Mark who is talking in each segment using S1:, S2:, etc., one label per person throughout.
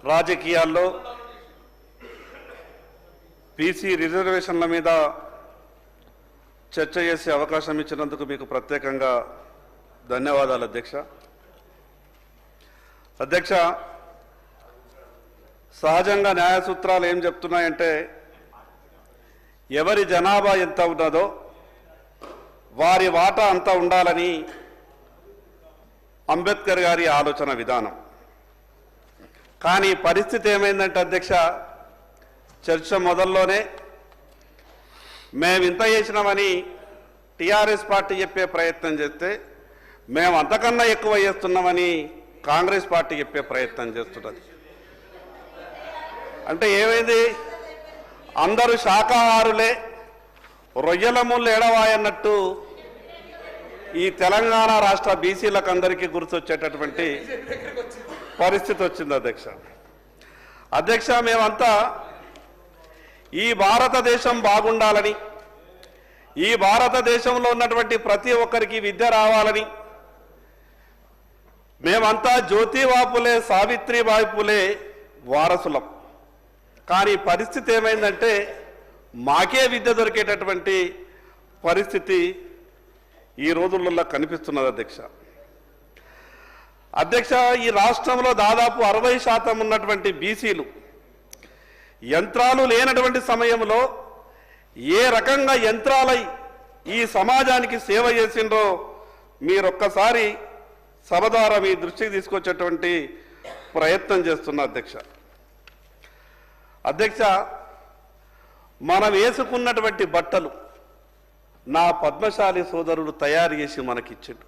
S1: రాజకీయాల్లో బీసీ రిజర్వేషన్ల మీద చర్చ చేసే అవకాశం ఇచ్చినందుకు మీకు ప్రత్యేకంగా ధన్యవాదాలు అధ్యక్ష. అధ్యక్ష, సహజంగా న్యాయ సూత్రాలు ఏం చెప్తున్నాయంటే ఎవరి జనాభా ఎంత ఉన్నదో వారి వాటా అంత ఉండాలని అంబేద్కర్ గారి ఆలోచన విధానం. కానీ పరిస్థితి ఏమైందంటే అధ్యక్ష, చర్చ మొదల్లోనే మేము ఇంత చేసినామని టీఆర్ఎస్ పార్టీ చెప్పే ప్రయత్నం చేస్తే మేము అంతకన్నా ఎక్కువ చేస్తున్నామని కాంగ్రెస్ పార్టీ చెప్పే ప్రయత్నం చేస్తున్నది. అంటే ఏమైంది, అందరూ శాకాహారులే, రొయ్యల ముళ్ళు ఎడవాయన్నట్టు ఈ తెలంగాణ రాష్ట్ర బీసీలకు అందరికీ గుర్తొచ్చేటటువంటి పరిస్థితి వచ్చింది అధ్యక్ష. అధ్యక్ష, మేమంతా ఈ భారతదేశం బాగుండాలని, ఈ భారతదేశంలో ఉన్నటువంటి ప్రతి ఒక్కరికి విద్య రావాలని, మేమంతా జ్యోతిబా ఫులే, సావిత్రిబాయి ఫులే వారసులం. కానీ పరిస్థితి ఏమైందంటే మాకే విద్య దొరికేటటువంటి పరిస్థితి ఈ రోజులలో కనిపిస్తున్నది అధ్యక్ష. అధ్యక్ష, ఈ రాష్ట్రంలో దాదాపు 60% ఉన్నటువంటి బీసీలు యంత్రాలు లేనటువంటి సమయంలో ఏ రకంగా యంత్రాలై ఈ సమాజానికి సేవ చేసిండ్రో మీరొక్కసారి సభ ద్వారా మీ దృష్టికి తీసుకొచ్చేటువంటి ప్రయత్నం చేస్తున్నా అధ్యక్ష. అధ్యక్ష, మనం వేసుకున్నటువంటి బట్టలు నా పద్మశాలి సోదరుడు తయారు చేసి మనకిచ్చిండు.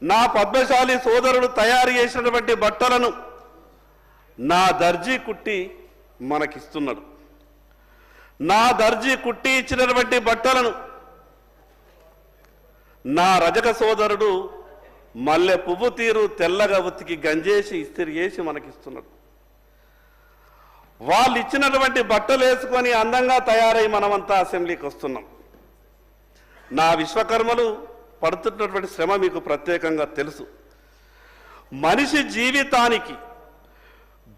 S1: నా పద్మశాలి సోదరుడు తయారు చేసినటువంటి బట్టలను నా దర్జీ కుట్టి మనకిస్తున్నాడు. నా దర్జీ కుట్టి ఇచ్చినటువంటి బట్టలను నా రజక సోదరుడు మల్లె పువ్వు తీరు తెల్లగా ఉతికి గంజేసి ఇస్త్రీ చేసి మనకిస్తున్నాడు. వాళ్ళు ఇచ్చినటువంటి బట్టలు వేసుకొని అందంగా తయారై మనమంతా అసెంబ్లీకి వస్తున్నాం. నా విశ్వకర్మలు పడుతున్నటువంటి శ్రమ మీకు ప్రత్యేకంగా తెలుసు. మనిషి జీవితానికి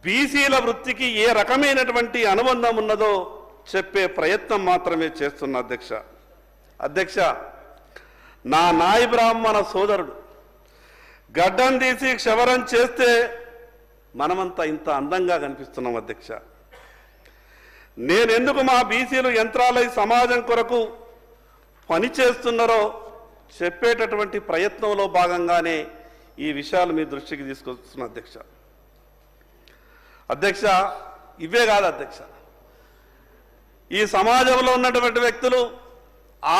S1: బీసీల వృత్తికి ఏ రకమైనటువంటి అనుబంధం ఉన్నదో చెప్పే ప్రయత్నం మాత్రమే చేస్తున్న అధ్యక్ష. అధ్యక్ష, నా నాయి బ్రాహ్మణ సోదరుడు గడ్డం తీసి క్షవరం చేస్తే మనమంతా ఇంత అందంగా కనిపిస్తున్నాం అధ్యక్ష. నేనెందుకు మా బీసీలు యంత్రాలై సమాజం కొరకు పనిచేస్తున్నారో చెప్పేటటువంటి ప్రయత్నంలో భాగంగానే ఈ విషయాలు మీ దృష్టికి తీసుకొస్తున్నా అధ్యక్ష. అధ్యక్ష, ఇవే కాదు అధ్యక్ష, ఈ సమాజంలో ఉన్నటువంటి వ్యక్తులు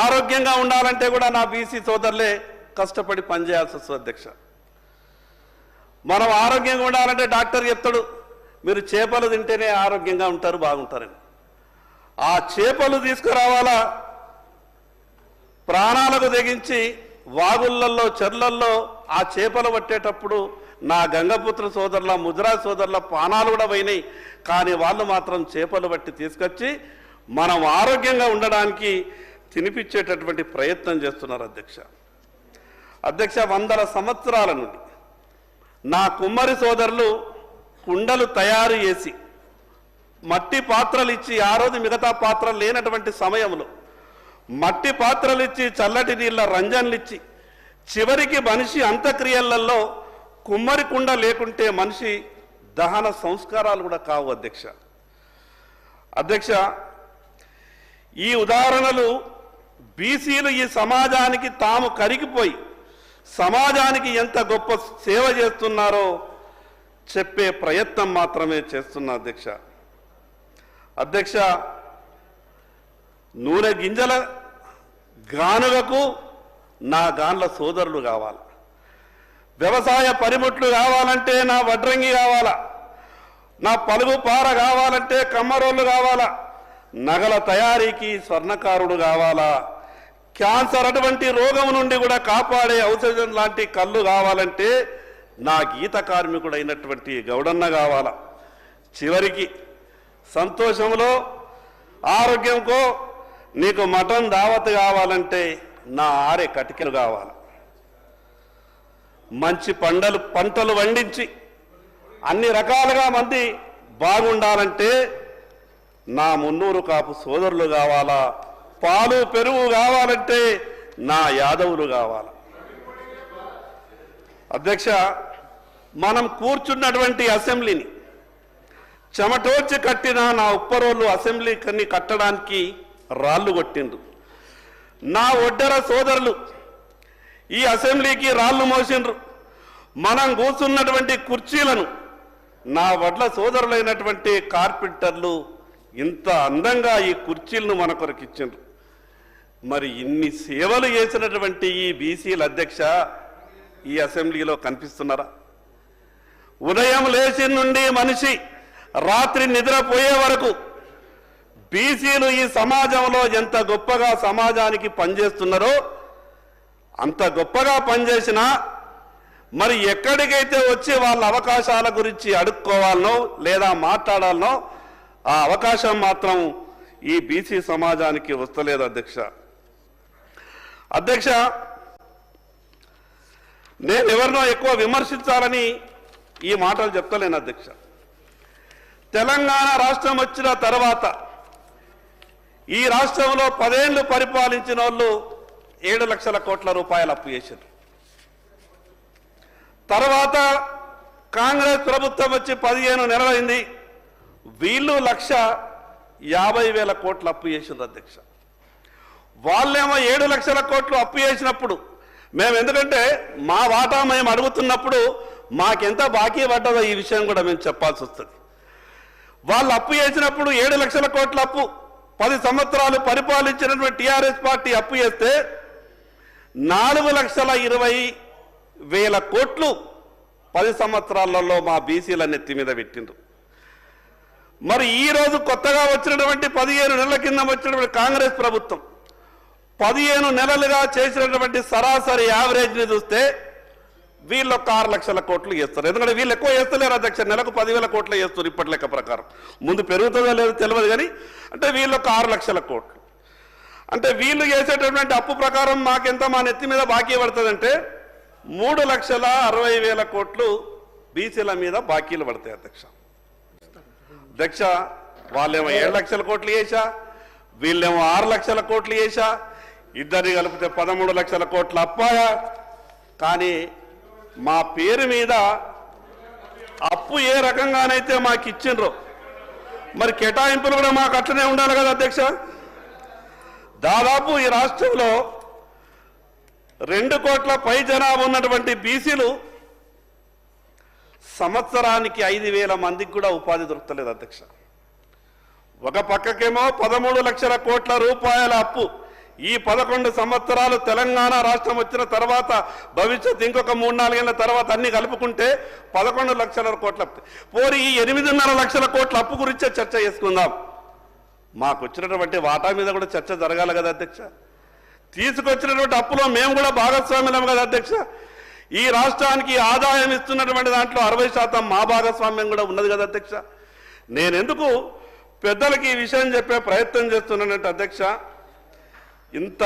S1: ఆరోగ్యంగా ఉండాలంటే కూడా నా బీసీ సోదరులే కష్టపడి పనిచేయాల్సి వస్తుంది అధ్యక్ష. మనం ఆరోగ్యంగా ఉండాలంటే డాక్టర్ చెప్తాడు మీరు చేపలు తింటేనే ఆరోగ్యంగా ఉంటారు, బాగుంటారని. ఆ చేపలు తీసుకురావాలా, ప్రాణాలకు తెగించి వాగుళ్ళల్లో చెర్లల్లో ఆ చేపలు పట్టేటప్పుడు నా గంగపుత్ర సోదరుల, ముద్రా సోదరుల ప్రాణాలు కూడా పోయినాయి. కానీ వాళ్ళు మాత్రం చేపలు పట్టి తీసుకొచ్చి మనం ఆరోగ్యంగా ఉండడానికి తినిపించేటటువంటి ప్రయత్నం చేస్తున్నారు అధ్యక్ష. అధ్యక్ష, 100 సంవత్సరాల నుండి నా కుమ్మరి సోదరులు కుండలు తయారు చేసి మట్టి పాత్రలు ఇచ్చి, ఆ రోజు మిగతా పాత్రలు లేనటువంటి సమయంలో మట్టి పాత్రలు ఇచ్చి, చల్లటి నీళ్ళ రంజన్లు ఇచ్చి, చివరికి మనిషి అంత్యక్రియలలో కుమ్మరి కుండ లేకుంటే మనిషి దహన సంస్కారాలు కూడా కావు అధ్యక్ష. అధ్యక్ష, ఈ ఉదాహరణలు బీసీలు ఈ సమాజానికి తాము కరిగిపోయి సమాజానికి ఎంత గొప్ప సేవ చేస్తున్నారో చెప్పే ప్రయత్నం మాత్రమే చేస్తున్నా అధ్యక్ష. అధ్యక్ష, నూనె గింజల గానుగకు నా గాన్ల సోదరులు కావాలి, వ్యవసాయ పనిముట్లు కావాలంటే నా వడ్రంగి కావాలా, నా పలుగు పార కావాలంటే కమ్మరోళ్ళు కావాలా, నగల తయారీకి స్వర్ణకారుడు కావాలా, క్యాన్సర్ అటువంటి రోగం నుండి కూడా కాపాడే ఔషధం లాంటి కళ్ళు కావాలంటే నా గీత కార్మికుడు అయినటువంటి గౌడన్న కావాలా, చివరికి సంతోషంలో ఆరోగ్యంకో నీకు మటన్ దావత్ కావాలంటే నా ఆరే కటికలు కావాలి. మంచి పంటలు వండించి అన్ని రకాలుగా మంది బాగుండాలంటే నా మున్నూరు కాపు సోదరులు కావాలా, పాలు పెరుగు కావాలంటే నా యాదవులు కావాలా. అధ్యక్ష, మనం కూర్చున్నటువంటి అసెంబ్లీని చెమటోర్చి కట్టిన నా ఉప్పరోళ్ళు అసెంబ్లీని కట్టడానికి రాళ్ళు కొట్టిండ్రు. నా ఒడ్డెర సోదరులు ఈ అసెంబ్లీకి రాళ్ళు మోసిండ్రు. మనం కూర్చున్నటువంటి కుర్చీలను నా వడ్ల సోదరులైనటువంటి కార్పెంటర్లు ఇంత అందంగా ఈ కుర్చీలను మన కొరకు ఇచ్చిండ్రు. మరి ఇన్ని సేవలు చేసినటువంటి ఈ బీసీల అధ్యక్ష ఈ అసెంబ్లీలో కనిపిస్తున్నారా? ఉదయం లేచి నుండి మనిషి రాత్రి నిద్రపోయే వరకు బీసీలు ఈ సమాజంలో ఎంత గొప్పగా సమాజానికి పనిచేస్తున్నారో అంత గొప్పగా పనిచేసినా మరి ఎక్కడికైతే వచ్చి వాళ్ళ అవకాశాల గురించి అడుక్కోవాలనో లేదా మాట్లాడాలనో ఆ అవకాశం మాత్రం ఈ బీసీ సమాజానికి వస్తలేదు అధ్యక్ష. అధ్యక్ష, నేను ఎవరినో ఎక్కువ విమర్శించాలని ఈ మాటలు చెప్తలేను అధ్యక్ష. తెలంగాణ రాష్ట్రం వచ్చిన తర్వాత ఈ రాష్ట్రంలో 10 ఏళ్లు పరిపాలించిన వాళ్ళు 7 లక్షల కోట్ల రూపాయలు అప్పు చేశారు. తర్వాత కాంగ్రెస్ ప్రభుత్వం వచ్చి 15 నెలలైంది, వీళ్ళు 1,50,000 కోట్ల అప్పు చేసిండ్రు అధ్యక్ష. వాళ్ళేమో 7 లక్షల కోట్లు అప్పు చేసినప్పుడు మేము, ఎందుకంటే మా వాటా మేము అడుగుతున్నప్పుడు మాకెంత బాకీ పడ్డదో ఈ విషయం కూడా మేము చెప్పాల్సి వస్తుంది. వాళ్ళు అప్పు చేసినప్పుడు 7 లక్షల కోట్ల అప్పు 10 సంవత్సరాలు పరిపాలించినటువంటి టీఆర్ఎస్ పార్టీ అప్పు చేస్తే 4,20,000 కోట్లు 10 సంవత్సరాలలో మా బీసీల నెత్తి మీద పెట్టిండ్రు. మరి ఈ రోజు కొత్తగా వచ్చినటువంటి 15 నెలల కింద వచ్చినటువంటి కాంగ్రెస్ ప్రభుత్వం 15 నెలలుగా చేసినటువంటి సరాసరి యావరేజ్ని చూస్తే వీళ్ళు 6 లక్షల కోట్లు చేస్తారు. ఎందుకంటే వీళ్ళు ఎక్కువ చేస్తలేరు అధ్యక్ష, నెలకు 10,000 కోట్లు చేస్తారు ఇప్పటి లెక్క ప్రకారం. ముందు పెరుగుతుందో లేదో తెలియదు కానీ అంటే వీళ్ళు 6 లక్షల కోట్లు. అంటే వీళ్ళు చేసేటటువంటి అప్పు ప్రకారం మాకెంత మా నెత్తి మీద బాకీ పడుతుందంటే 3,60,000 కోట్లు బీసీల మీద బాకీలు పడతాయి అధ్యక్ష. అధ్యక్ష, వాళ్ళేమో 7 లక్షల కోట్లు చేశా, వీళ్ళేమో 6 లక్షల కోట్లు చేశా, ఇద్దరిని కలిపితే 13 లక్షల కోట్ల అప్పాయా. కానీ మా పేరు మీద అప్పు ఏ రకంగానైతే మాకు ఇచ్చిండ్రో మరి కేటాయింపులు కూడా మాకు అట్లనే ఉండాలి కదా అధ్యక్ష. దాదాపు ఈ రాష్ట్రంలో 2 కోట్ల పై జనాభా ఉన్నటువంటి బీసీలు సంవత్సరానికి 5,000 మందికి కూడా ఉపాధి దొరకలేదు అధ్యక్ష. ఒక పక్కకేమో 13 లక్షల కోట్ల రూపాయల అప్పు. ఈ 11 సంవత్సరాలు తెలంగాణ రాష్ట్రం వచ్చిన తర్వాత భవిష్యత్ ఇంకొక 3-4 ఏళ్ల తర్వాత అన్ని కలుపుకుంటే 11 లక్షల కోట్ల పోరి ఈ 8.5 లక్షల కోట్ల అప్పు గురించే చర్చ చేసుకుందాం. మాకు వచ్చినటువంటి వాటా మీద కూడా చర్చ జరగాలి కదా అధ్యక్ష. తీసుకొచ్చినటువంటి అప్పులో మేము కూడా భాగస్వామ్యం కదా అధ్యక్ష. ఈ రాష్ట్రానికి ఆదాయం ఇస్తున్నటువంటి దాంట్లో 60% మా భాగస్వామ్యం కూడా ఉన్నది కదా అధ్యక్ష. నేనెందుకు పెద్దలకి ఈ విషయం చెప్పే ప్రయత్నం చేస్తున్నానంటే అధ్యక్ష, ఇంత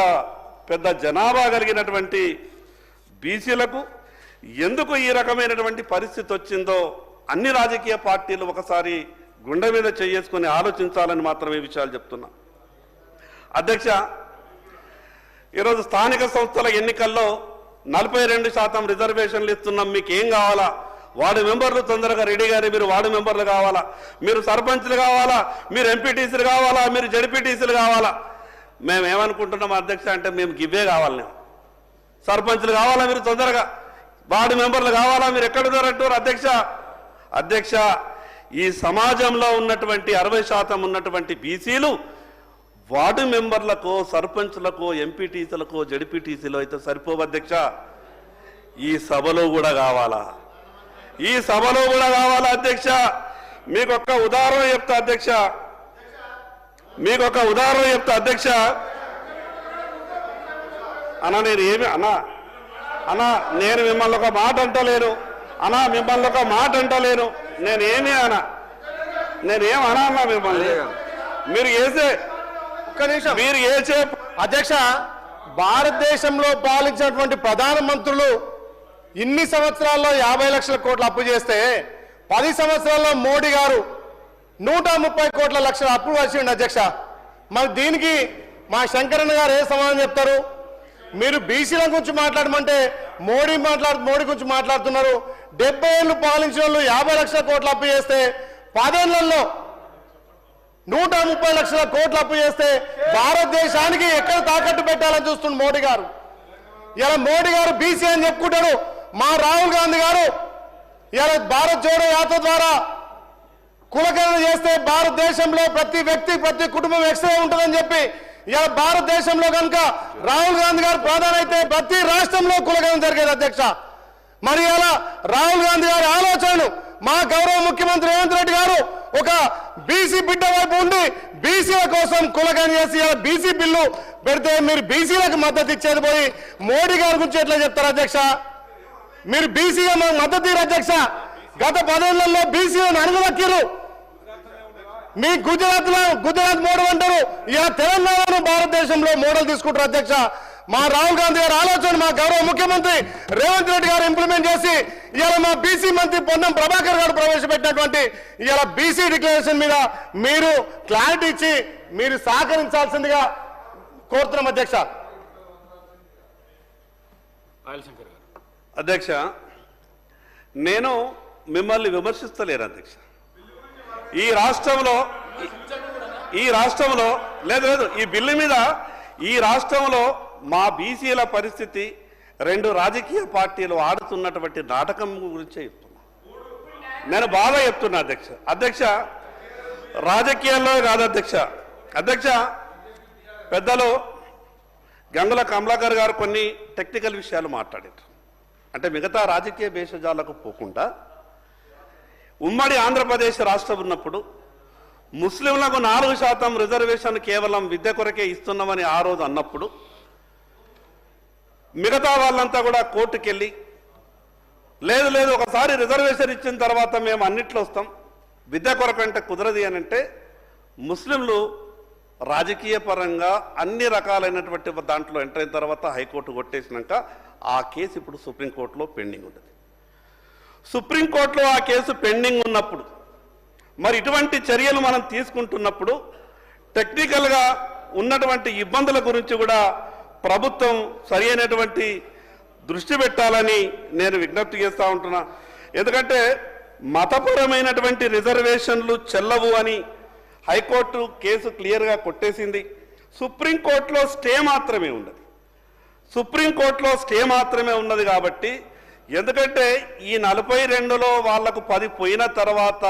S1: పెద్ద జనాభా కలిగినటువంటి బీసీలకు ఎందుకు ఈ రకమైనటువంటి పరిస్థితి వచ్చిందో అన్ని రాజకీయ పార్టీలు ఒకసారి గుండె మీద చేసుకుని ఆలోచించాలని మాత్రమే విషయాలు చెప్తున్నా అధ్యక్ష. ఈరోజు స్థానిక సంస్థల ఎన్నికల్లో 42% రిజర్వేషన్లు ఇస్తున్నాం, మీకు ఏం కావాలా? వార్డు మెంబర్లు తొందరగా రెడీ గారు, మీరు వార్డు మెంబర్లు కావాలా, మీరు సర్పంచ్లు కావాలా, మీరు ఎంపీటీసీలు కావాలా, మీరు జడ్పీటీసీలు కావాలా? మేము ఏమనుకుంటున్నాం అధ్యక్ష అంటే మేము గివ్వే కావాలి, సర్పంచ్లు కావాలా, మీరు తొందరగా వార్డు మెంబర్లు కావాలా, మీరు ఎక్కడ దొరంటారు అధ్యక్ష. అధ్యక్ష, ఈ సమాజంలో ఉన్నటువంటి 60% ఉన్నటువంటి బీసీలు వార్డు మెంబర్లకు, సర్పంచ్లకు, ఎంపీటీసీలకు, జడ్పీటీసీలు అయితే సరిపోవు అధ్యక్ష. ఈ సభలో కూడా కావాలా, ఈ సభలో కూడా కావాలా అధ్యక్ష. మీకు ఒక ఉదాహరణ చెప్తా అధ్యక్ష, మీకు ఒక ఉదాహరణ చెప్తా అధ్యక్ష. అన్నా నేను ఏమి అన్నా నేను మిమ్మల్ని ఒక మాట అంటలేను అన్నా, మిమ్మల్ని ఒక మాట అంటలేను, నేనేమి అన్నా, నేనేం అన్నా మిమ్మల్ని. మీరు చేసే మీరు చేసే
S2: అధ్యక్ష, భారతదేశంలో పాలించినటువంటి ప్రధానమంత్రులు ఇన్ని సంవత్సరాల్లో 50 లక్షల కోట్లు అప్పు చేస్తే 10 సంవత్సరాల్లో మోడీ గారు 130 కోట్ల లక్షల అప్పు వచ్చిండు అధ్యక్ష. మరి దీనికి మా శంకరన్న గారు ఏ సమాధానం చెప్తారు? మీరు బీసీల గురించి మాట్లాడమంటే మోడీ గురించి మాట్లాడుతున్నారు. 70 ఏళ్ళు పాలించిన వాళ్ళు 50 లక్షల కోట్ల అప్పు చేస్తే 10 ఏళ్లలో 130 లక్షల కోట్ల అప్పు చేస్తే భారతదేశానికి ఎక్కడ తాకట్టు పెట్టాలని చూస్తున్న మోడీ గారు. ఇలా మోడీ గారు బీసీ అని చెప్పుకుంటాడు. మా రాహుల్ గాంధీ గారు ఇలా భారత్ జోడో యాత్ర ద్వారా కులగణన చేస్తే భారతదేశంలో ప్రతి వ్యక్తి ప్రతి కుటుంబం ఎక్స్ట్రా ఉంటుందని చెప్పి ఇలా భారతదేశంలో కనుక రాహుల్ గాంధీ గారు ప్రధాని అయితే ప్రతి రాష్ట్రంలో కులగణన జరిగేది అధ్యక్ష. మరి ఇలా రాహుల్ గాంధీ గారి ఆలోచనలు మా గౌరవ ముఖ్యమంత్రి రేవంత్ రెడ్డి గారు ఒక బీసీ బిడ్డ వైపు ఉండి బీసీల కోసం కులగణన చేసి ఇలా బీసీ బిల్లు పెడితే మీరు బీసీలకు మద్దతు ఇచ్చేది పోయి మోడీ గారి గురించి ఎట్లా చెప్తారు అధ్యక్ష? మీరు బీసీగా మాకు మద్దతు ఇవ్వరు అధ్యక్ష. గత 10 ఏళ్లలో బీసీలను అణగదొక్కిరు. మీ గుజరాత్ మోడల్ అంటారు, ఇలా తెలంగాణను భారతదేశంలో మోడల్ తీసుకుంటారు అధ్యక్ష. మా రాహుల్ గాంధీ గారి ఆలోచన మా గౌరవ ముఖ్యమంత్రి రేవంత్ రెడ్డి గారు ఇంప్లిమెంట్ చేసి ఇవాళ మా బీసీ మంత్రి పొన్నం ప్రభాకర్ గారు ప్రవేశపెట్టినటువంటి ఇవాళ బీసీ డిక్లరేషన్ మీద మీరు క్లారిటీ ఇచ్చి మీరు సహకరించాల్సిందిగా కోరుతున్నాం అధ్యక్ష.
S1: అధ్యక్ష, నేను మిమ్మల్ని విమర్శిస్తలేను అధ్యక్ష. ఈ రాష్ట్రంలో లేదు ఈ బిల్లు మీద ఈ రాష్ట్రంలో మా బీసీల పరిస్థితి 2 రాజకీయ పార్టీలు ఆడుతున్నటువంటి నాటకం గురించే చెప్తున్నా. నేను బాగా చెప్తున్నా అధ్యక్ష. రాజకీయాల్లో కాదు అధ్యక్ష. పెద్దలు గంగుల కమలాకర్ గారు కొన్ని టెక్నికల్ విషయాలు మాట్లాడారు. అంటే మిగతా రాజకీయ భేషజాలకు పోకుండా ఉమ్మడి ఆంధ్రప్రదేశ్ రాష్ట్రం ఉన్నప్పుడు ముస్లింలకు 4% రిజర్వేషన్ కేవలం విద్య కొరకే ఇస్తున్నామని ఆ రోజు అన్నప్పుడు మిగతా వాళ్ళంతా కూడా కోర్టుకెళ్ళి లేదు ఒకసారి రిజర్వేషన్ ఇచ్చిన తర్వాత మేము అన్నిట్లో వస్తాం, విద్య కొరకు అంటే కుదరది అని అంటే ముస్లింలు రాజకీయ పరంగా అన్ని రకాలైనటువంటి దాంట్లో ఎంటర్ అయిన తర్వాత హైకోర్టు కొట్టేసినాక ఆ కేసు ఇప్పుడు సుప్రీంకోర్టులో పెండింగ్ ఉంటుంది. సుప్రీంకోర్టులో ఆ కేసు పెండింగ్ ఉన్నప్పుడు మరి ఇటువంటి చర్యలు మనం తీసుకుంటున్నప్పుడు టెక్నికల్గా ఉన్నటువంటి ఇబ్బందుల గురించి కూడా ప్రభుత్వం సరి అయినటువంటి దృష్టి పెట్టాలని నేను విజ్ఞప్తి చేస్తూ ఉంటున్నా. ఎందుకంటే మతపరమైనటువంటి రిజర్వేషన్లు చెల్లవు అని హైకోర్టు కేసు క్లియర్గా కొట్టేసింది. సుప్రీంకోర్టులో స్టే మాత్రమే ఉన్నది కాబట్టి ఎందుకంటే ఈ 42లో వాళ్లకు 10 పోయిన తర్వాత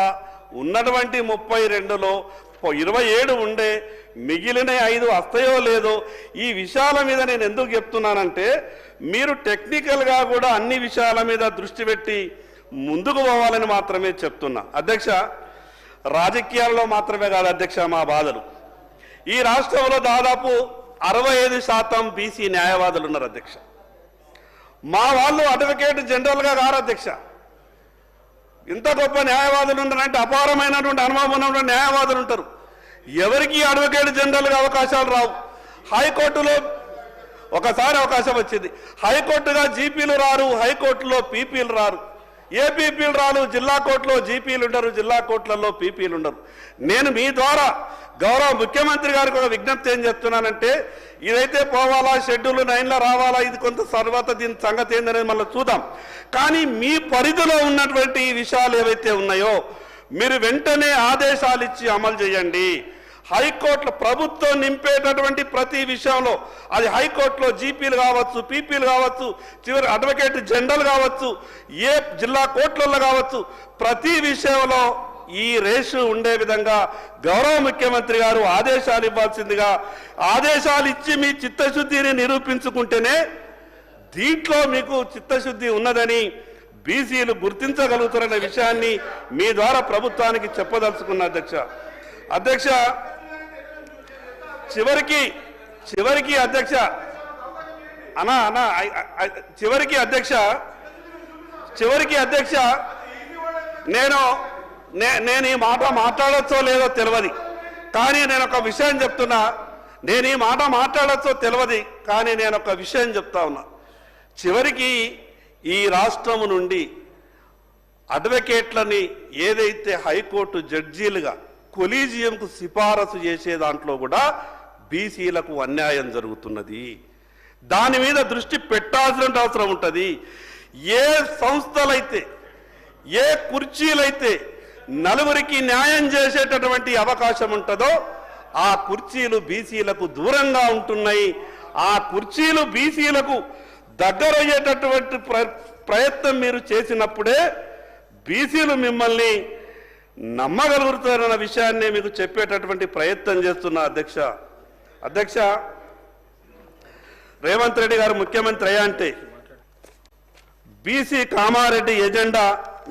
S1: ఉన్నటువంటి 32లో 27 ఉండే మిగిలిన 5 వస్తాయో లేదో ఈ విషయాల మీద నేను ఎందుకు చెప్తున్నానంటే మీరు టెక్నికల్గా కూడా అన్ని విషయాల మీద దృష్టి పెట్టి ముందుకు పోవాలని మాత్రమే చెప్తున్నా అధ్యక్ష. రాజకీయాల్లో మాత్రమే కాదు అధ్యక్ష మా బాధలు. ఈ రాష్ట్రంలో దాదాపు 65% బీసీ న్యాయవాదులు ఉన్నారు అధ్యక్ష. మా వాళ్ళు అడ్వకేట్ జనరల్గా గారు అధ్యక్ష. ఇంత గొప్ప న్యాయవాదులు ఉన్నారంటే అపారమైనటువంటి అనుభవం ఉన్నటువంటి న్యాయవాదులు ఉంటారు. ఎవరికి అడ్వకేట్ జనరల్గా అవకాశాలు రావు. హైకోర్టులో ఒకసారి అవకాశం వచ్చింది. హైకోర్టుగా జీపీలు రారు, హైకోర్టులో పీపీలు రారు. ఏ పీపీలు రారు, జిల్లా కోర్టులో జీపీలు ఉండరు, జిల్లా కోర్టులలో పీపీలు ఉండరు. నేను మీ ద్వారా గౌరవ ముఖ్యమంత్రి గారికి ఒక విజ్ఞప్తి ఏం చెప్తున్నానంటే ఇదైతే పోవాలా, షెడ్యూల్ 9లో రావాలా, ఇది కొంత తర్వాత దీని సంగతి ఏందనేది మళ్ళీ చూద్దాం. కానీ మీ పరిధిలో ఉన్నటువంటి ఈ విషయాలు ఏవైతే ఉన్నాయో మీరు వెంటనే ఆదేశాలు ఇచ్చి అమలు చేయండి. హైకోర్టులో ప్రభుత్వం నింపేటటువంటి ప్రతి విషయంలో అది హైకోర్టులో జీపీలు కావచ్చు, పీపీలు కావచ్చు, చివరి అడ్వకేట్ జనరల్ కావచ్చు, ఏ జిల్లా కోర్టులలో కావచ్చు, ప్రతి విషయంలో ఈ రేషు ఉండే విధంగా గౌరవ ముఖ్యమంత్రి గారు ఆదేశాలు ఇవ్వాల్సిందిగా, ఆదేశాలు ఇచ్చి మీ చిత్తశుద్ధిని నిరూపించుకుంటేనే దీంట్లో మీకు చిత్తశుద్ధి ఉన్నదని బీసీలు గుర్తించగలుగుతారనే విషయాన్ని మీ ద్వారా ప్రభుత్వానికి చెప్పదలుచుకున్న అధ్యక్ష. చివరికి అధ్యక్ష నేను ఈ మాట మాట్లాడచ్చో లేదో తెలియదు, కానీ నేను ఒక విషయం చెప్తున్నా. నేను ఈ మాట మాట్లాడచ్చో తెలియదు, కానీ నేను ఒక విషయం చెప్తా ఉన్నా. చివరికి ఈ రాష్ట్రం నుండి అడ్వకేట్లని ఏదైతే హైకోర్టు జడ్జీలుగా కొలీజియంకు సిఫారసు చేసే దాంట్లో కూడా బీసీలకు అన్యాయం జరుగుతున్నది. దాని మీద దృష్టి పెట్టాల్సిన అవసరం ఉంటుంది. ఏ సంస్థలైతే ఏ కుర్చీలైతే నలుగురికి న్యాయం చేసేటటువంటి అవకాశం ఉంటుందో ఆ కుర్చీలు బీసీలకు దూరంగా ఉంటున్నాయి. ఆ కుర్చీలు బీసీలకు దగ్గరయ్యేటటువంటి ప్రయత్నం మీరు చేసినప్పుడే బీసీలు మిమ్మల్ని నమ్మగలుగుతారన్న విషయాన్ని మీకు చెప్పేటటువంటి ప్రయత్నం చేస్తున్నా. అధ్యక్ష రేవంత్ రెడ్డి గారు ముఖ్యమంత్రి అయ్యా అంటే బీసీ కామారెడ్డి ఎజెండా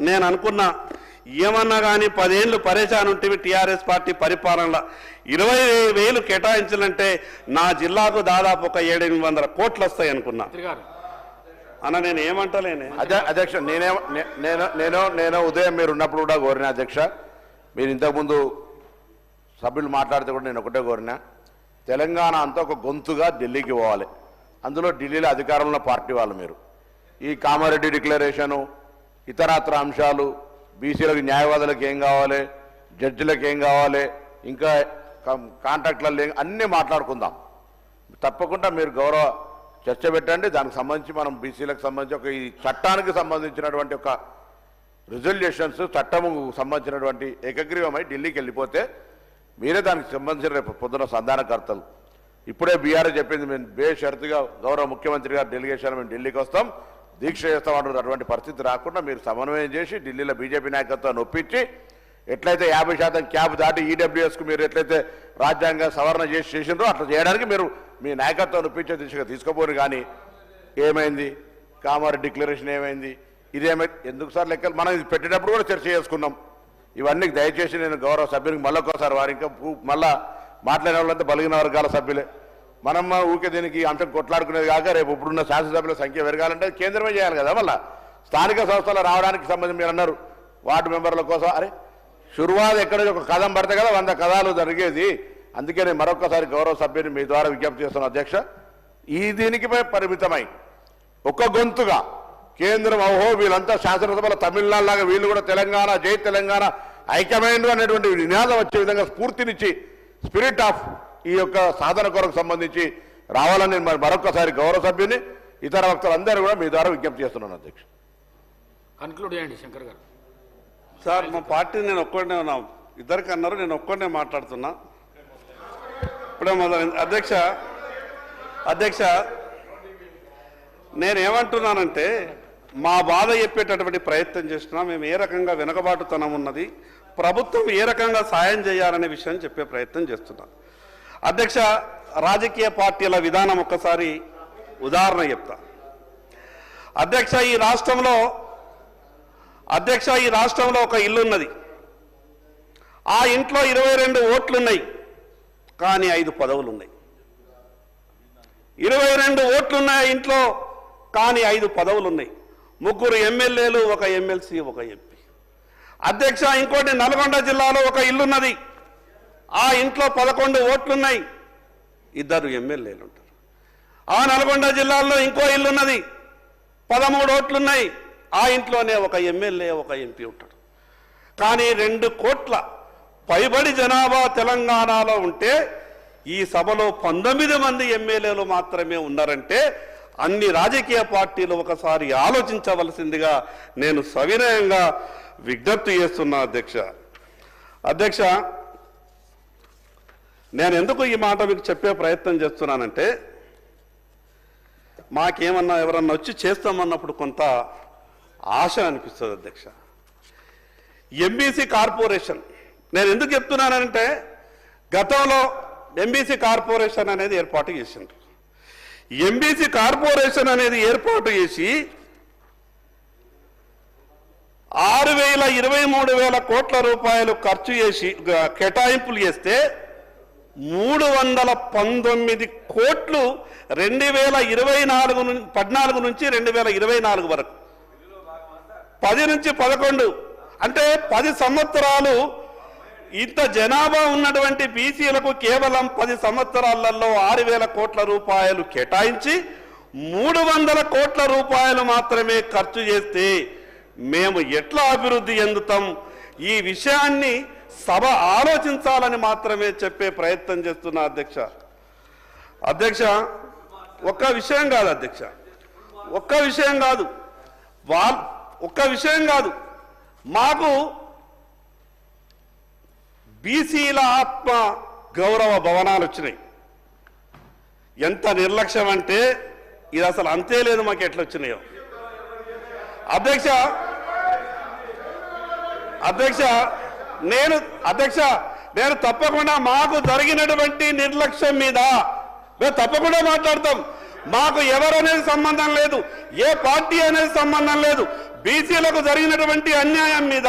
S1: నేను అనుకున్నా. ఏమన్నా కానీ 10 ఏళ్ళు పరేషాన్ ఉంటే టీఆర్ఎస్ పార్టీ పరిపాలనలో 20,000 కేటాయించాలంటే నా జిల్లాకు దాదాపు ఒక 700-800 కోట్లు వస్తాయి అనుకున్నా. అన్న నేను ఏమంటలేనే
S3: అధ్యక్ష, నేను ఉదయం మీరు ఉన్నప్పుడు కూడా కోరిన అధ్యక్ష, మీరు ఇంతకుముందు సభ్యులు మాట్లాడితే కూడా నేను ఒకటే కోరినా, తెలంగాణ అంతా ఒక గొంతుగా ఢిల్లీకి పోవాలి. అందులో ఢిల్లీలో అధికారంలో పార్టీ వాళ్ళు మీరు ఈ కామారెడ్డి డిక్లరేషను ఇతరత్ర అంశాలు బీసీలకు న్యాయవాదులకు ఏం కావాలి, జడ్జిలకు ఏం కావాలి, ఇంకా కాంట్రాక్టులలో అన్నీ మాట్లాడుకుందాం. తప్పకుండా మీరు గౌరవ చర్చ పెట్టండి. దానికి సంబంధించి మనం బీసీలకు సంబంధించి ఒక ఈ చట్టానికి సంబంధించినటువంటి ఒక రిజల్యూషన్స్ చట్టము సంబంధించినటువంటి ఏకగ్రీవమై ఢిల్లీకి వెళ్ళిపోతే మీరే దానికి సంబంధించిన రేపు పొద్దున సంధానకర్తలు. ఇప్పుడే బీఆర్ఎస్ చెప్పింది, మేము బేషరతుగా గౌరవ ముఖ్యమంత్రి గారు డెలిగేషన్ మేము ఢిల్లీకి వస్తాం, దీక్ష చేస్తామంటారు. అటువంటి పరిస్థితి రాకుండా మీరు సమన్వయం చేసి ఢిల్లీలో బీజేపీ నాయకత్వాన్ని ఒప్పించి ఎట్లయితే 50% క్యాబ్ దాటి ఈడబ్ల్యూఎస్కు మీరు ఎట్లయితే రాజ్యాంగ సవరణ చేసినారో అట్లా చేయడానికి మీరు మీ నాయకత్వాన్ని ఒప్పించే దిశగా తీసుకోపోరు. కానీ ఏమైంది, కామారెడ్డి డిక్లరేషన్ ఏమైంది, ఇదేమైంది, ఎందుకు సార్ లెక్కలు మనం ఇది పెట్టేటప్పుడు కూడా చర్చ చేసుకున్నాం. ఇవన్నీ దయచేసి నేను గౌరవ సభ్యునికి మళ్ళొకసారి వారు ఇంకా మళ్ళా మాట్లాడిన వాళ్ళంతా బలిగిన వర్గాల సభ్యులే. మనం ఊకే దీనికి అంశం కొట్లాడుకునేది కాక రేపు ఇప్పుడున్న శాసనసభ్యుల సంఖ్య పెరగాలంటే కేంద్రమే చేయాలి కదా. మళ్ళీ స్థానిక సంస్థలు రావడానికి సంబంధించి మీరు అన్నారు వార్డు మెంబర్ల కోసం. అరే షురువాద్ ఎక్కడ ఒక కథం పడితే కదా 100 కథాలు జరిగేది. అందుకే నేను మరొకసారి గౌరవ సభ్యుని మీ ద్వారా విజ్ఞప్తి చేస్తున్న అధ్యక్ష, ఈ దీనికి పరిమితమై ఒక గొంతుగా కేంద్రం ఓహో వీళ్ళంతా శాసనసభలో తమిళనాడు లాగా వీళ్ళు కూడా తెలంగాణ జై తెలంగాణ ఐక్యమైనరు అనేటువంటి నినాదం వచ్చే విధంగా స్ఫూర్తినిచ్చి స్పిరిట్ ఆఫ్ ఈ యొక్క సాధన కొరకు సంబంధించి రావాలని మరొకసారి గౌరవ సభ్యుని ఇతర వక్తలందరూ కూడా మీ ద్వారా విజ్ఞప్తి చేస్తున్నాను అధ్యక్ష.
S4: కన్క్లూడ్ చేయండి శంకర్ గారు.
S1: సార్ మా పార్టీ నేను ఒక్కడనే ఉన్నా, ఇద్దరికి అన్నారు, నేను ఒక్కడనే మాట్లాడుతున్నా. ఇప్పుడే మొదలైంది. అధ్యక్ష నేనేమంటున్నానంటే మా బాధ చెప్పేటటువంటి ప్రయత్నం చేస్తున్నా. మేము ఏ రకంగా వెనుకబాటుతనం ఉన్నది, ప్రభుత్వం ఏ రకంగా సాయం చేయాలనే విషయం చెప్పే ప్రయత్నం చేస్తున్నాం. అధ్యక్ష రాజకీయ పార్టీల విధానం ఒక్కసారి ఉదాహరణ చెప్తా. అధ్యక్ష ఈ రాష్ట్రంలో ఒక ఇల్లు ఉన్నది. ఆ ఇంట్లో 22 ఓట్లున్నాయి, కానీ 5 పదవులు ఉన్నాయి. 22 ఓట్లున్నాయి ఇంట్లో, కానీ 5 పదవులు ఉన్నాయి. 3 ఎమ్మెల్యేలు, 1 ఎమ్మెల్సీ, 1 ఎంపీ. అధ్యక్ష ఇంకోటి నల్గొండ జిల్లాలో ఒక ఇల్లున్నది. ఆ ఇంట్లో 11 ఓట్లున్నాయి, 2 ఎమ్మెల్యేలు ఉంటారు. ఆ నల్గొండ జిల్లాలో ఇంకో ఇల్లున్నది, 13 ఓట్లున్నాయి. ఆ ఇంట్లోనే 1 ఎమ్మెల్యే, 1 ఎంపీ ఉంటాడు. కానీ 2 కోట్ల పైబడి జనాభా తెలంగాణలో ఉంటే ఈ సభలో 19 మంది ఎమ్మెల్యేలు మాత్రమే ఉన్నారంటే అన్ని రాజకీయ పార్టీలు ఒకసారి ఆలోచించవలసిందిగా నేను సవినయంగా విజ్ఞప్తి చేస్తున్నా. అధ్యక్ష నేను ఎందుకు ఈ మాట మీకు చెప్పే ప్రయత్నం చేస్తున్నానంటే మాకేమన్నా ఎవరన్నా వచ్చి చేస్తామన్నప్పుడు కొంత ఆశ అనిపిస్తుంది. అధ్యక్ష ఎంబీసీ కార్పొరేషన్ నేను ఎందుకు చెప్తున్నానంటే గతంలో ఎంబీసీ కార్పొరేషన్ అనేది ఏర్పాటు చేసిండ్రు. ఎంబీసీ కార్పొరేషన్ అనేది ఏర్పాటు చేసి 6,23,000 కోట్ల రూపాయలు ఖర్చు చేసి కేటాయింపులు చేస్తే 319 కోట్లు 2014 నుంచి 2024 వరకు 10 నుంచి 11 అంటే 10 సంవత్సరాలు ఇంత జనాభా ఉన్నటువంటి బీసీలకు కేవలం 10 సంవత్సరాలలో 6,000 కోట్ల రూపాయలు కేటాయించి 300 కోట్ల రూపాయలు మాత్రమే ఖర్చు చేస్తే మేము ఎట్లా అభివృద్ధి చెందుతాం, ఈ విషయాన్ని సభ ఆలోచించాలని మాత్రమే చెప్పే ప్రయత్నం చేస్తున్నా అధ్యక్ష. అధ్యక్ష, ఒక్క విషయం కాదు అధ్యక్ష, ఒక్క విషయం కాదు, ఒక్క విషయం కాదు, మాకు బీసీల ఆత్మ గౌరవ భవనాలు వచ్చినాయి. ఎంత నిర్లక్ష్యం అంటే ఇది అసలు అంతే లేదు, మాకు ఎట్లా వచ్చినాయో. అధ్యక్ష అధ్యక్ష నేను తప్పకుండా మాకు జరిగినటువంటి నిర్లక్ష్యం మీద మేము తప్పకుండా మాట్లాడతాం. మాకు ఎవరనేది సంబంధం లేదు, ఏ పార్టీ అనేది సంబంధం లేదు. బీసీలకు జరిగినటువంటి అన్యాయం మీద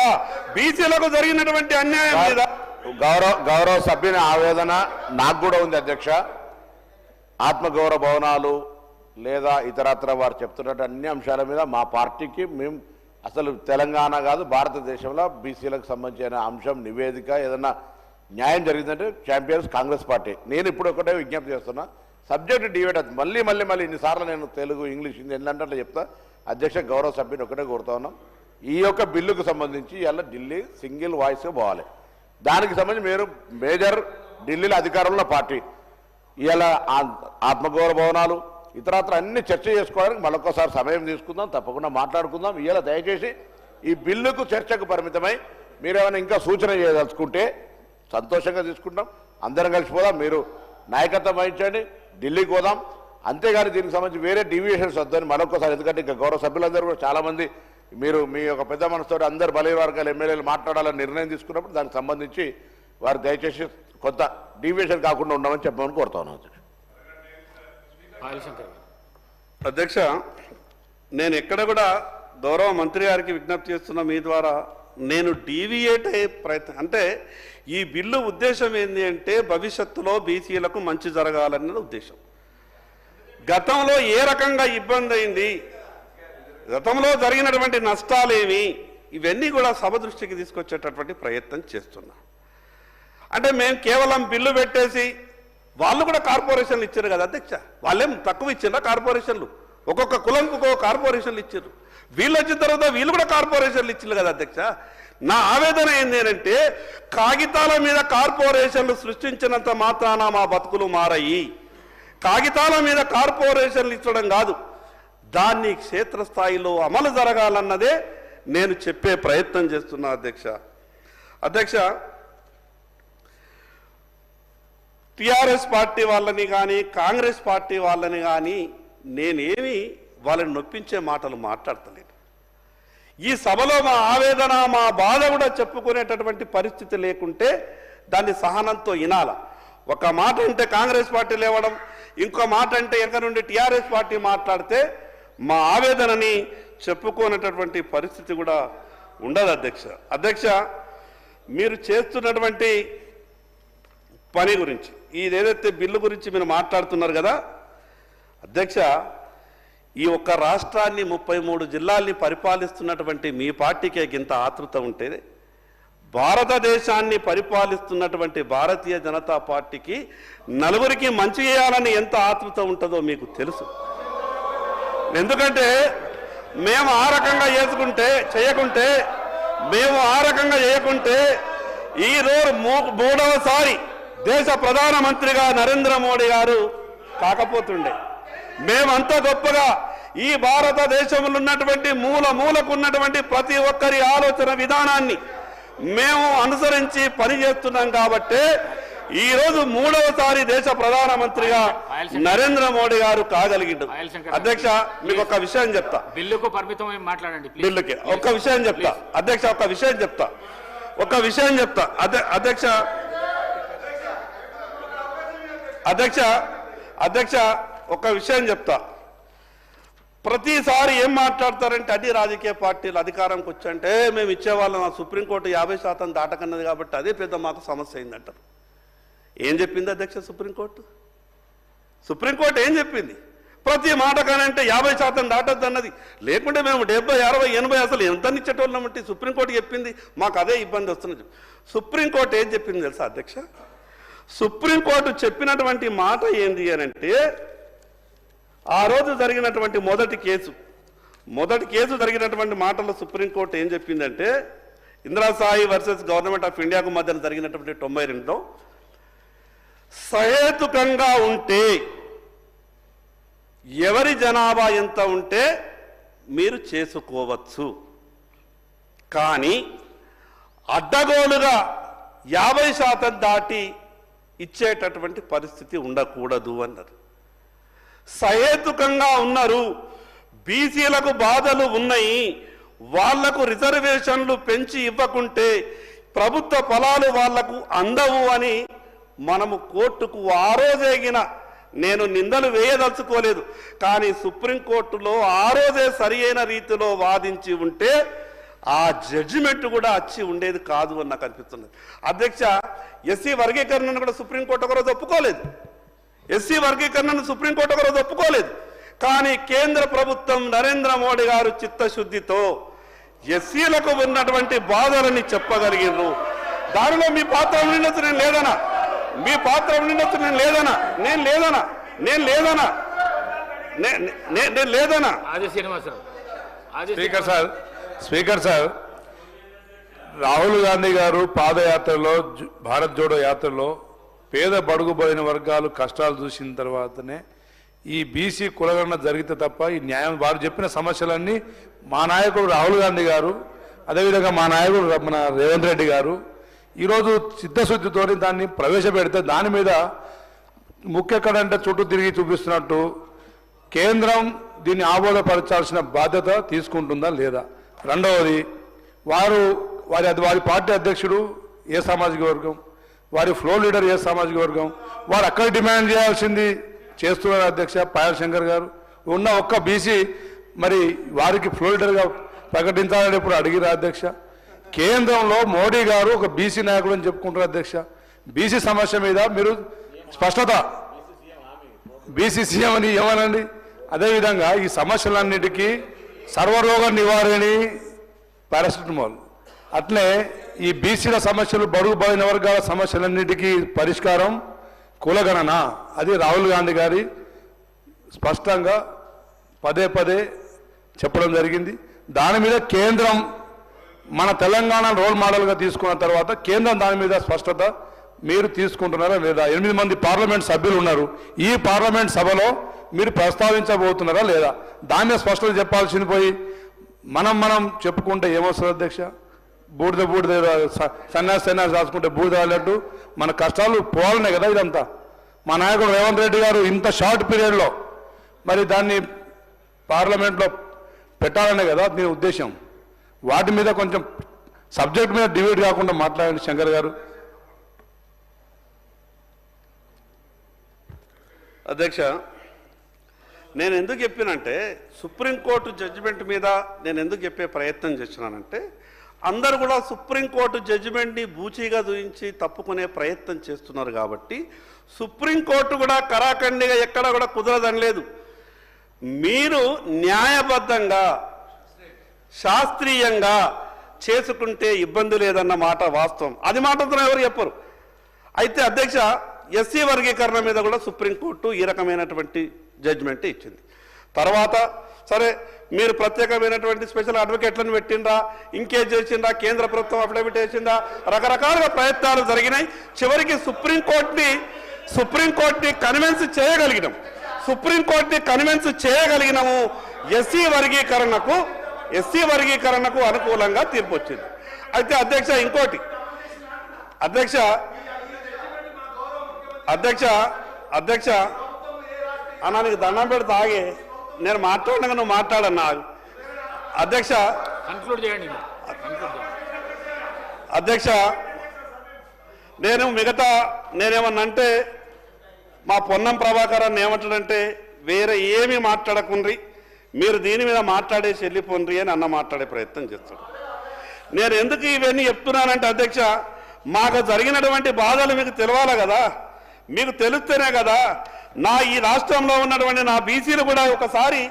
S3: గౌరవ సభ్యుని ఆవేదన నాకు కూడా ఉంది అధ్యక్ష. ఆత్మగౌరవ భవనాలు లేదా ఇతరత్ర వారు చెప్తున్నట్టు అన్ని అంశాల మీద మా పార్టీకి మేము అసలు తెలంగాణ కాదు భారతదేశంలో బీసీలకు సంబంధించిన అంశం నివేదిక ఏదన్నా న్యాయం జరిగిందంటే ఛాంపియన్స్ కాంగ్రెస్ పార్టీ. నేను ఇప్పుడు ఒకటే విజ్ఞప్తి చేస్తున్నా, సబ్జెక్ట్ డిబేట్ అది మళ్ళీ ఇన్నిసార్లు నేను తెలుగు ఇంగ్లీష్ హిందీ ఎన్నంటే చెప్తా. అధ్యక్ష గౌరవ సభ్యుని ఒకటే కోరుతా ఉన్నాం, ఈ యొక్క బిల్లుకు సంబంధించి ఇలా ఢిల్లీ సింగిల్ వాయిస్ పోవాలి. దానికి సంబంధించి మీరు మేజర్ ఢిల్లీలో అధికారంలో పార్టీ ఇలా ఆత్మగౌరవ భవనాలు ఇతరత్ర అన్ని చర్చ చేసుకోవడానికి మరొకసారి సమయం తీసుకుందాం, తప్పకుండా మాట్లాడుకుందాం. ఇలా దయచేసి ఈ బిల్లుకు చర్చకు పరిమితమై మీరేమైనా ఇంకా సూచన చేయదలుచుకుంటే సంతోషంగా తీసుకుంటాం, అందరం కలిసిపోదాం. మీరు నాయకత్వం వహించండి, ఢిల్లీకి పోదాం. అంతేగాని దీనికి సంబంధించి వేరే డీవియేషన్స్ వద్దని మరొకసారి, ఎందుకంటే ఇంకా గౌరవ సభ్యులందరూ కూడా చాలామంది మీరు మీ యొక్క పెద్ద మనసుతో అందరు బలహీన వర్గాల ఎమ్మెల్యేలు మాట్లాడాలని నిర్ణయం తీసుకున్నప్పుడు దానికి సంబంధించి వారు దయచేసి కొంత డీవియేషన్ కాకుండా ఉండమని చెప్పమని కోరుతా ఉన్నాను
S1: అధ్యక్ష. నేను ఎక్కడ కూడా గౌరవ మంత్రి గారికి విజ్ఞప్తి చేస్తున్న మీ ద్వారా, నేను డీవియేట్ అయ్యే ప్రయత్నం అంటే ఈ బిల్లు ఉద్దేశం ఏంటి అంటే భవిష్యత్తులో బీసీలకు మంచి జరగాలన్న ఉద్దేశం. గతంలో ఏ రకంగా ఇబ్బంది అయింది, గతంలో జరిగినటువంటి నష్టాలేమి, ఇవన్నీ కూడా సభ దృష్టికి తీసుకొచ్చేటటువంటి ప్రయత్నం చేస్తున్నాం. అంటే మేము కేవలం బిల్లు పెట్టేసి వాళ్ళు కూడా కార్పొరేషన్లు ఇచ్చారు కదా అధ్యక్ష, వాళ్ళేం తక్కువ ఇచ్చారా కార్పొరేషన్లు, ఒక్కొక్క కులంకు ఒక్కొక్క కార్పొరేషన్లు ఇచ్చారు. వీళ్ళు వచ్చిన తర్వాత వీళ్ళు కూడా కార్పొరేషన్లు ఇచ్చారు కదా అధ్యక్ష. నా ఆవేదన ఏంటి అంటే కాగితాల మీద కార్పొరేషన్లు సృష్టించినంత మాత్రాన మా బతుకులు మారాయి. కాగితాల మీద కార్పొరేషన్లు ఇచ్చడం కాదు, దాన్ని క్షేత్రస్థాయిలో అమలు జరగాలన్నదే నేను చెప్పే ప్రయత్నం చేస్తున్నా అధ్యక్ష. టిఆర్ఎస్ పార్టీ వాళ్ళని కానీ కాంగ్రెస్ పార్టీ వాళ్ళని కానీ నేనేమి వాళ్ళని నొప్పించే మాటలు మాట్లాడతలేను. ఈ సభలో మా ఆవేదన మా బాధ కూడా చెప్పుకునేటటువంటి పరిస్థితి లేకుంటే దాన్ని సహనంతో వినాల. ఒక మాట అంటే కాంగ్రెస్ పార్టీ లేవడం, ఇంకో మాట అంటే ఎక్కడ నుండి టిఆర్ఎస్ పార్టీ మాట్లాడితే మా ఆవేదనని చెప్పుకునేటటువంటి పరిస్థితి కూడా ఉండదు అధ్యక్ష. మీరు చేస్తున్నటువంటి పని గురించి, ఇదేదైతే బిల్లు గురించి మీరు మాట్లాడుతున్నారు కదా అధ్యక్ష, ఈ ఒక్క రాష్ట్రాన్ని 33 జిల్లాల్ని పరిపాలిస్తున్నటువంటి మీ పార్టీకే ఇంత ఆతృత ఉంటే భారతదేశాన్ని పరిపాలిస్తున్నటువంటి భారతీయ జనతా పార్టీకి నలుగురికి మంచి చేయాలని ఎంత ఆతృత ఉంటుందో మీకు తెలుసు. ఎందుకంటే మేము ఆ రకంగా చేయకుంటే ఈరోజు 3వసారి దేశ ప్రధానమంత్రిగా నరేంద్ర మోడీ గారు కాకపోతుండే. మేమంతా గొప్పగా ఈ భారతదేశంలో ఉన్నటువంటి మూలకు ఉన్నటువంటి ప్రతి ఒక్కరి ఆలోచన విధానాన్ని మేము అనుసరించి పనిచేస్తున్నాం కాబట్టి ఈరోజు 3వసారి దేశ ప్రధానమంత్రిగా నరేంద్ర మోడీ గారు కాగలిగిండు. అధ్యక్ష, మీకు ఒక విషయం చెప్తా,
S4: బిల్లుకు పరిమితం మాట్లాడండి.
S1: బిల్లుకి ఒక విషయం చెప్తా అధ్యక్ష, ఒక విషయం చెప్తా అధ్యక్ష, ఒక విషయం చెప్తా. ప్రతిసారి ఏం మాట్లాడతారంటే అన్ని రాజకీయ పార్టీలు అధికారంకి వచ్చంటే మేము ఇచ్చేవాళ్ళం, సుప్రీంకోర్టు 50% దాటకన్నది కాబట్టి అదే పెద్ద మాకు సమస్య అయిందంటారు. ఏం చెప్పింది అధ్యక్ష సుప్రీంకోర్టు ఏం చెప్పింది? ప్రతి మాట కానంటే 50% దాటద్దు అన్నది. లేకుంటే మేము 70, 60, 80 అసలు ఎంత ఇచ్చేటోళ్ళమంటే సుప్రీంకోర్టు చెప్పింది, మాకు అదే ఇబ్బంది వస్తున్నది. సుప్రీంకోర్టు ఏం చెప్పింది తెలుసా అధ్యక్ష? సుప్రీంకోర్టు చెప్పినటువంటి మాట ఏంది అని అంటే, ఆ రోజు జరిగినటువంటి మొదటి కేసు మొదటి కేసు జరిగినటువంటి మాటల్లో సుప్రీంకోర్టు ఏం చెప్పిందంటే ఇందిరాసాయి వర్సెస్ గవర్నమెంట్ ఆఫ్ ఇండియాకు మధ్యన జరిగినటువంటి 92లో సహేతుకంగా ఉంటే ఎవరి జనాభా ఎంత ఉంటే మీరు చేసుకోవచ్చు, కానీ అడ్డగోలుగా 50% దాటి ఇచ్చేటటువంటి పరిస్థితి ఉండకూడదు అన్నారు. సహేతుకంగా ఉన్నారు, బీసీలకు బాధలు ఉన్నాయి, వాళ్లకు రిజర్వేషన్లు పెంచి ఇవ్వకుంటే ప్రభుత్వ ఫలాలు వాళ్లకు అందవు అని మనము కోర్టుకు ఆ రోజేగిన నేను నిందలు వేయదలుచుకోలేదు, కానీ సుప్రీంకోర్టులో ఆ రోజే సరి అయిన రీతిలో వాదించి ఉంటే ఆ జడ్జిమెంట్ కూడా వచ్చి ఉండేది కాదు అని నాకు అనిపిస్తున్నది. అధ్యక్ష, ఎస్సీ వర్గీకరణను కూడా సుప్రీంకోర్టు ఒకరోజు ఒప్పుకోలేదు, ఎస్సీ వర్గీకరణను సుప్రీంకోర్టు ఒకరోజు ఒప్పుకోలేదు, కానీ కేంద్ర ప్రభుత్వం నరేంద్ర మోడీ గారు చిత్తశుద్ధితో ఎస్సీలకు ఉన్నటువంటి బాధలని చెప్పగలిగినారు. దానిలో మీ పాత్ర ఉండినట్టు నేను లేదనా, మీ పాత్ర ఉండినట్టు నేను లేదనా.
S4: ఆది శ్రీనివాసరావు.
S5: స్పీకర్ సార్, రాహుల్ గాంధీ గారు పాదయాత్రలో భారత్ జోడో యాత్రలో పేద బడుగుబడిన వర్గాలు కష్టాలు చూసిన తర్వాతనే ఈ బీసీ కులగణన జరిగితే తప్ప ఈ న్యాయం వారు చెప్పిన సమస్యలన్నీ మా నాయకుడు రాహుల్ గాంధీ గారు, అదేవిధంగా మా నాయకుడు మన రేవంత్ రెడ్డి గారు ఈరోజు చిత్తశుద్ధితో దాన్ని ప్రవేశపెడితే దాని మీద ముఖ్యక్కడంటే చుట్టూ తిరిగి చూపిస్తున్నట్టు కేంద్రం దీన్ని ఆమోదపరచాల్సిన బాధ్యత తీసుకుంటుందా లేదా? రెండవది, వారి పార్టీ అధ్యక్షుడు ఏ సామాజిక వర్గం, వారి ఫ్లోర్ లీడర్ ఏ సామాజిక వర్గం, వారు అక్కడ డిమాండ్ చేయాల్సింది చేస్తున్నారు. అధ్యక్ష పాయల్ శంకర్ గారు ఉన్న ఒక్క బీసీ మరి వారికి ఫ్లోర్ లీడర్గా ప్రకటించాలని ఇప్పుడు అడిగిరా అధ్యక్ష? కేంద్రంలో మోడీ గారు ఒక బీసీ నాయకుడు అని చెప్పుకుంటారు అధ్యక్ష. బీసీ సమస్య మీద మీరు స్పష్టత, బీసీ సీఎం అని ఏమనండి. అదేవిధంగా ఈ సమస్యలన్నిటికీ సర్వరోగ నివారణి పారాసిటమాల్, అట్లే ఈ బీసీల సమస్యలు బడుగు బలైన వర్గాల సమస్యలన్నిటికీ పరిష్కారం కులగణన, అది రాహుల్ గాంధీ గారి స్పష్టంగా పదే పదే చెప్పడం జరిగింది. దాని మీద కేంద్రం మన తెలంగాణ రోల్ మోడల్గా తీసుకున్న తర్వాత కేంద్రం దాని మీద స్పష్టత మీరు తీసుకుంటున్నారా లేదా? 8 మంది పార్లమెంట్ సభ్యులు ఉన్నారు, ఈ పార్లమెంట్ సభలో మీరు ప్రస్తావించబోతున్నారా లేదా? దాని మీద స్పష్టత చెప్పాల్సింది పోయి మనం చెప్పుకుంటే ఏమొస్తుంది అధ్యక్ష? బూడిద సన్యాసి రాసుకుంటే బూడిద వెళ్ళట్టు మన కష్టాలు పోవాలనే కదా ఇదంతా. మా నాయకుడు రేవంత్ రెడ్డి గారు ఇంత షార్ట్ పీరియడ్లో మరి దాన్ని పార్లమెంట్లో పెట్టాలనే కదా దీని ఉద్దేశం. వాటి మీద కొంచెం సబ్జెక్ట్ మీద డిబేట్ కాకుండా మాట్లాడండి శంకర్ గారు.
S1: అధ్యక్ష, నేను ఎందుకు చెప్పినంటే సుప్రీంకోర్టు జడ్జిమెంట్ మీద నేను ఎందుకు చెప్పే ప్రయత్నం చేస్తున్నానంటే అందరూ కూడా సుప్రీంకోర్టు జడ్జిమెంట్ని బూచీగా చూయించి తప్పుకునే ప్రయత్నం చేస్తున్నారు కాబట్టి సుప్రీంకోర్టు కూడా కరాఖండిగా ఎక్కడ కూడా కుదరదనలేదు. మీరు న్యాయబద్ధంగా శాస్త్రీయంగా చేసుకుంటే ఇబ్బంది లేదన్న మాట వాస్తవం, అది మాటతో ఎవరు చెప్పరు. అయితే అధ్యక్ష, ఎస్సీ వర్గీకరణ మీద కూడా సుప్రీంకోర్టు ఈ రకమైనటువంటి జడ్జిమెంట్ ఇచ్చింది. తర్వాత సరే మీరు ప్రత్యేకమైనటువంటి స్పెషల్ అడ్వకేట్లను పెట్టిండ్రా, ఇంకేం చేసిండ్రా, కేంద్ర ప్రభుత్వం అఫిడవిట్ వేసిందా, రకరకాలుగా ప్రయత్నాలు జరిగినాయి. చివరికి సుప్రీంకోర్టుని కన్విన్స్ చేయగలిగినాము. ఎస్సీ వర్గీకరణకు అనుకూలంగా తీర్పు వచ్చింది. అయితే అధ్యక్ష ఇంకోటి, అధ్యక్ష అన్నా నీకు దండం పెడితే ఆగే, నేను మాట్లాడగా నువ్వు మాట్లాడన్నా. అధ్యక్ష
S4: కన్క్లూడ్ చేయండి.
S1: అధ్యక్ష, నేనేమన్నంటే మా పొన్నం ప్రభాకర్ అన్న ఏమంటాడంటే వేరే ఏమీ మాట్లాడకుండ్రి, మీరు దీని మీద మాట్లాడేసి వెళ్ళిపోండ్రి అని అన్న మాట్లాడే ప్రయత్నం చేస్తాడు. నేను ఎందుకు ఇవన్నీ చెప్తున్నానంటే అధ్యక్ష, మాకు జరిగినటువంటి బాధలు మీకు తెలవాలి కదా, మీకు తెలుస్తేనే కదా ఈ రాష్ట్రంలో ఉన్నటువంటి నా బీసీలు కూడా ఒకసారి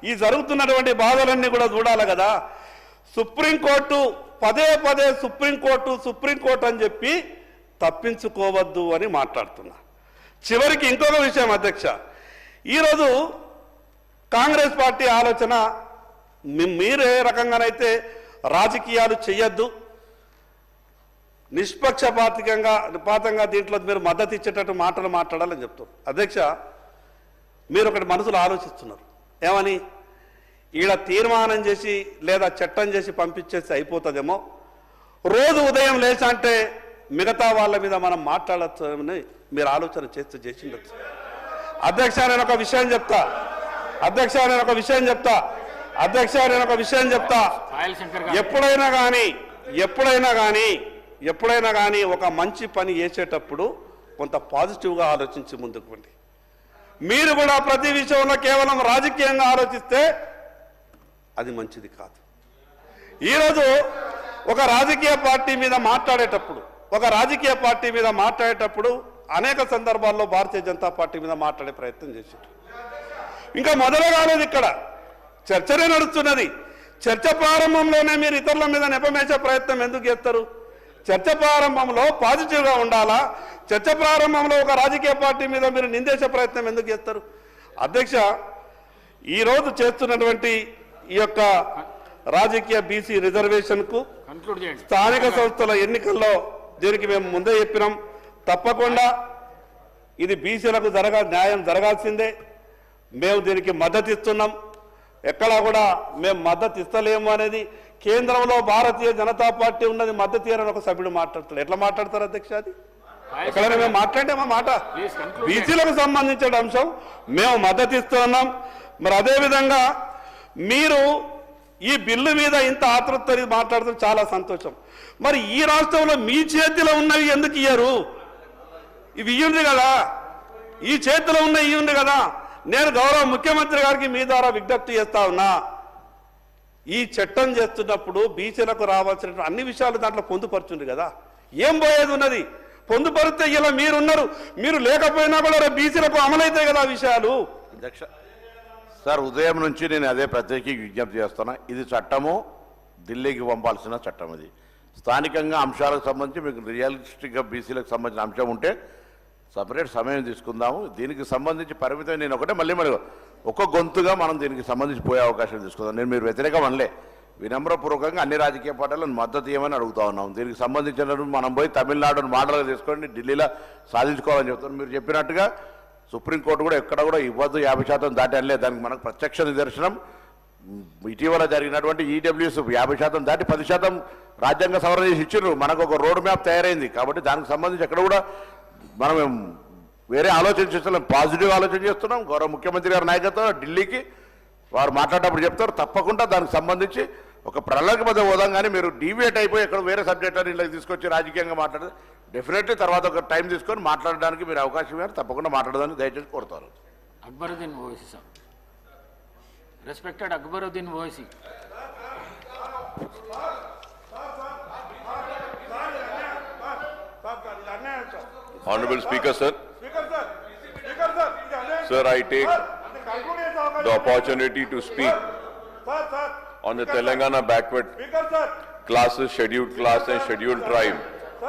S1: ఈ జరుగుతున్నటువంటి బాధలన్నీ కూడా చూడాలి కదా. సుప్రీంకోర్టు పదే సుప్రీంకోర్టు అని చెప్పి తప్పించుకోవద్దు అని మాట్లాడుతున్నా. చివరికి ఇంకొక విషయం అధ్యక్ష, ఈరోజు కాంగ్రెస్ పార్టీ ఆలోచన మీరు ఏ రకంగానైతే రాజకీయాలు చేయొద్దు, నిష్పక్షపాతంగా దీంట్లో మీరు మద్దతు ఇచ్చేటట్టు మాటలు మాట్లాడాలని చెప్తారు. అధ్యక్ష, మీరు ఒకటి మనసులో ఆలోచిస్తున్నారు ఏమని, ఈడ తీర్మానం చేసి లేదా చట్టం చేసి పంపించేసి అయిపోతుందేమో, రోజు ఉదయం లేచా అంటే మిగతా వాళ్ళ మీద మనం మాట్లాడచ్చు అని మీరు ఆలోచన చేసిండొచ్చు. అధ్యక్ష, నేను ఒక విషయం చెప్తా.
S4: పాయల్ శంకర్ గారు
S1: ఎప్పుడైనా కానీ ఒక మంచి పని చేసేటప్పుడు కొంత పాజిటివ్గా ఆలోచించి ముందుకు పోండి. మీరు కూడా ప్రతి విషయంలో కేవలం రాజకీయంగా ఆలోచిస్తే అది మంచిది కాదు. ఈరోజు ఒక రాజకీయ పార్టీ మీద మాట్లాడేటప్పుడు అనేక సందర్భాల్లో భారతీయ జనతా పార్టీ మీద మాట్లాడే ప్రయత్నం చేశారు. ఇంకా మొదలు కాలేదు, ఇక్కడ చర్చనే నడుస్తున్నది. చర్చ ప్రారంభంలోనే మీరు ఇతరుల మీద నెపమేసే ప్రయత్నం ఎందుకు చేస్తారు? చర్చ ప్రారంభంలో పాజిటివ్గా ఉండాలా? చర్చ ప్రారంభంలో ఒక రాజకీయ పార్టీ మీద మీరు నిందేసే ప్రయత్నం ఎందుకు చేస్తారు? అధ్యక్ష, ఈరోజు చేస్తున్నటువంటి ఈ యొక్క రాజకీయ బీసీ రిజర్వేషన్కు
S4: కన్క్లూడ్ చేయండి.
S1: స్థానిక సంస్థల ఎన్నికల్లో దీనికి మేము ముందే చెప్పినాం, తప్పకుండా ఇది బీసీలకు న్యాయం జరగాల్సిందే. మేము దీనికి మద్దతు ఇస్తున్నాం. ఎక్కడా కూడా మేము మద్దతు ఇస్తలేము అనేది కేంద్రంలో భారతీయ జనతా పార్టీ ఉన్నది, మద్దతు ఇవ్వాలని ఒక సభ్యుడు మాట్లాడతాడు. ఎట్లా మాట్లాడతారు అధ్యక్ష? అది ఎక్కడైనా మేము మాట్లాడితే మా మాట బీసీలకు సంబంధించిన అంశం, మేము మద్దతు ఇస్తున్నాం. మరి అదేవిధంగా మీరు ఈ బిల్లు మీద ఇంత ఆతృత మాట్లాడుతూ చాలా సంతోషం. మరి ఈ రాష్ట్రంలో మీ చేతిలో ఉన్నవి ఎందుకు ఇయ్యరు? ఇవి ఇయ్యండి కదా, ఈ చేతిలో ఉన్నవి ఇవ్వండి కదా. నేను గౌరవ ముఖ్యమంత్రి గారికి మీ ద్వారా విజ్ఞప్తి చేస్తా ఉన్నా, ఈ చట్టం చేస్తున్నప్పుడు బీసీలకు రావాల్సిన అన్ని విషయాలు దాంట్లో పొందుపరుచుంది కదా. ఏం పోయేది ఉన్నది? పొందుపరిస్తే ఇలా మీరున్నారు, మీరు లేకపోయినా కూడా బీసీలకు అమలైతాయి కదా విషయాలు.
S3: అధ్యక్ష సార్, ఉదయం నుంచి నేను అదే ప్రత్యేక విజ్ఞప్తి చేస్తున్నా. ఇది చట్టము ఢిల్లీకి పంపాల్సిన చట్టం. ఇది స్థానికంగా అంశాలకు సంబంధించి మీకు రియలిస్టిక్గా బీసీలకు సంబంధించిన అంశం ఉంటే సపరేట్ సమయం తీసుకుందాము. దీనికి సంబంధించి పరిమితం నేను ఒకటే మళ్ళీ ఒక్క గొంతుగా మనం దీనికి సంబంధించి పోయే అవకాశం తీసుకుందాం. నేను మీరు వ్యతిరేకం అనలే, వినమ్రపూర్వకంగా అన్ని రాజకీయ పార్టీలను మద్దతు ఇవ్వమని అడుగుతా ఉన్నాం. దీనికి సంబంధించిన మనం పోయి తమిళనాడును మోడల్గా తీసుకొని ఢిల్లీలో సాధించుకోవాలని చెప్తాను. మీరు చెప్పినట్టుగా సుప్రీంకోర్టు కూడా ఎక్కడ కూడా ఇవ్వద్దు 50% దాటి అనలేదు. దానికి మనకు ప్రత్యక్ష నిదర్శనం ఇటీవల జరిగినటువంటి ఈడబ్ల్యూఎస్ 50% దాటి 10% రాజ్యాంగ సవరణ చేసి ఇచ్చారు. మనకు ఒక రోడ్ మ్యాప్ తయారైంది. కాబట్టి దానికి సంబంధించి ఎక్కడ కూడా మనం వేరే ఆలోచన చేస్తున్నాం, పాజిటివ్ ఆలోచన చేస్తున్నాం. గౌరవ ముఖ్యమంత్రి గారి నాయకత్వం ఢిల్లీకి వారు మాట్లాడేటప్పుడు చెప్తారు. తప్పకుండా దానికి సంబంధించి ఒక ప్రణాళికబద్ధ హోదాం. కానీ మీరు డీవియేట్ అయిపోయి ఎక్కడ వేరే సబ్జెక్ట్ అని ఇలా తీసుకొచ్చి రాజకీయంగా మాట్లాడితే డెఫినెట్లీ తర్వాత ఒక టైం తీసుకొని మాట్లాడడానికి మీరు అవకాశం ఇవ్వాలి. తప్పకుండా మాట్లాడడానికి దయచేసి కోరుతారు.
S4: Akbaruddin Owaisi sir, respected Akbaruddin Owaisi.
S6: Honorable Speaker, sir. Sir, I take the opportunity to speak on the Telangana backward classes, scheduled class and scheduled tribe,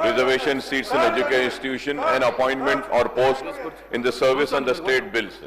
S6: reservation seats in education institution and appointment or post in the service and the state bills.